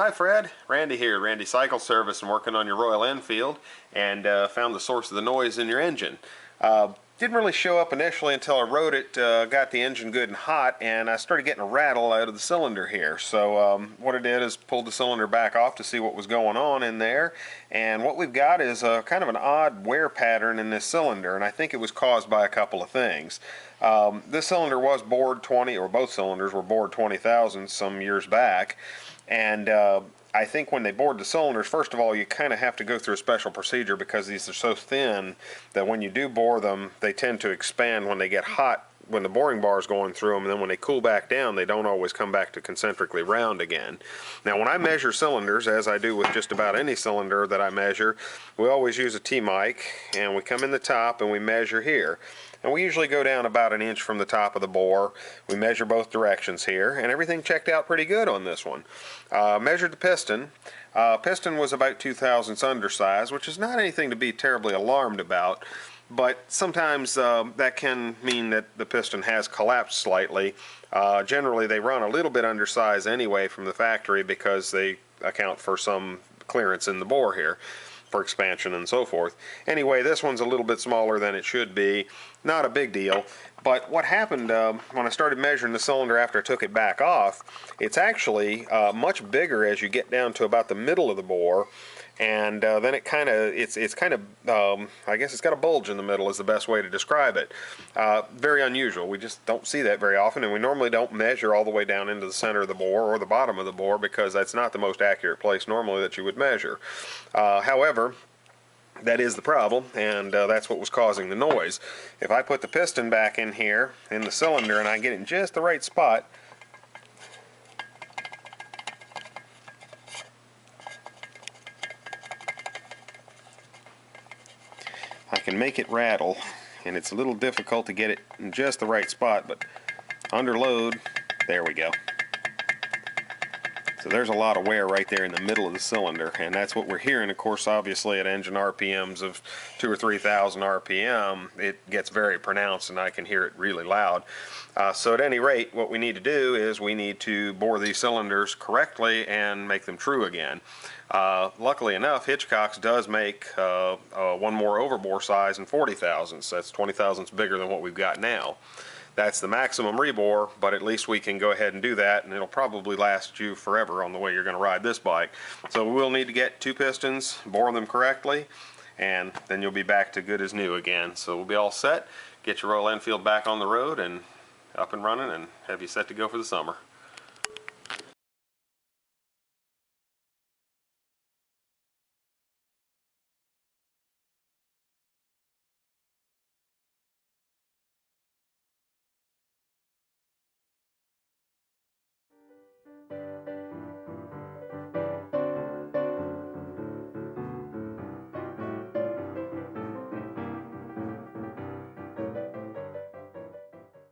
Hi Fred, Randy here, Randy Cycle Service, and working on your Royal Enfield, and found the source of the noise in your engine. Didn't really show up initially until I rode it, got the engine good and hot, and I started getting a rattle out of the cylinder here. So what I did is pulled the cylinder back off to see what was going on in there, and what we've got is a kind of an odd wear pattern in this cylinder, and I think it was caused by a couple of things. This cylinder was bored 20, or both cylinders were bored 20,000 some years back. And I think when they bored the cylinders, first of all, you kind of have to go through a special procedure because these are so thin that when you do bore them, they tend to expand when they get hot, when the boring bar is going through them, and then when they cool back down, they don't always come back to concentrically round again. Now, when I measure cylinders, as I do with just about any cylinder that I measure, we always use a T-mic, and we come in the top and we measure here. And we usually go down about an inch from the top of the bore. We measure both directions here, and everything checked out pretty good on this one. Measured the piston. Piston was about 2 thousandths undersized, which is not anything to be terribly alarmed about, but sometimes that can mean that the piston has collapsed slightly. Generally, they run a little bit undersized anyway from the factory because they account for some clearance in the bore here for expansion and so forth. Anyway, this one's a little bit smaller than it should be. Not a big deal. But what happened when I started measuring the cylinder after I took it back off, it's actually much bigger as you get down to about the middle of the bore, and then it kind of it's kind of I guess it's got a bulge in the middle is the best way to describe it. Very unusual. We just don't see that very often, and we normally don't measure all the way down into the center of the bore or the bottom of the bore because that's not the most accurate place normally that you would measure. However, that is the problem, and that's what was causing the noise. If I put the piston back in here in the cylinder and I get it in just the right spot, I can make it rattle, and it's a little difficult to get it in just the right spot, but under load, there we go. So there's a lot of wear right there in the middle of the cylinder, and that's what we're hearing. Of course, obviously at engine RPMs of 2,000 or 3,000 RPM, it gets very pronounced, and I can hear it really loud. So at any rate, what we need to do is we need to bore these cylinders correctly and make them true again. Luckily enough, Hitchcock's does make one more overbore size in 40 thousandths. That's 20 thousandths bigger than what we've got now. That's the maximum rebore, but at least we can go ahead and do that, and it'll probably last you forever on the way you're going to ride this bike. So we will need to get two pistons, bore them correctly, and then you'll be back to good as new again. So we'll be all set, get your Royal Enfield back on the road and up and running, and have you set to go for the summer.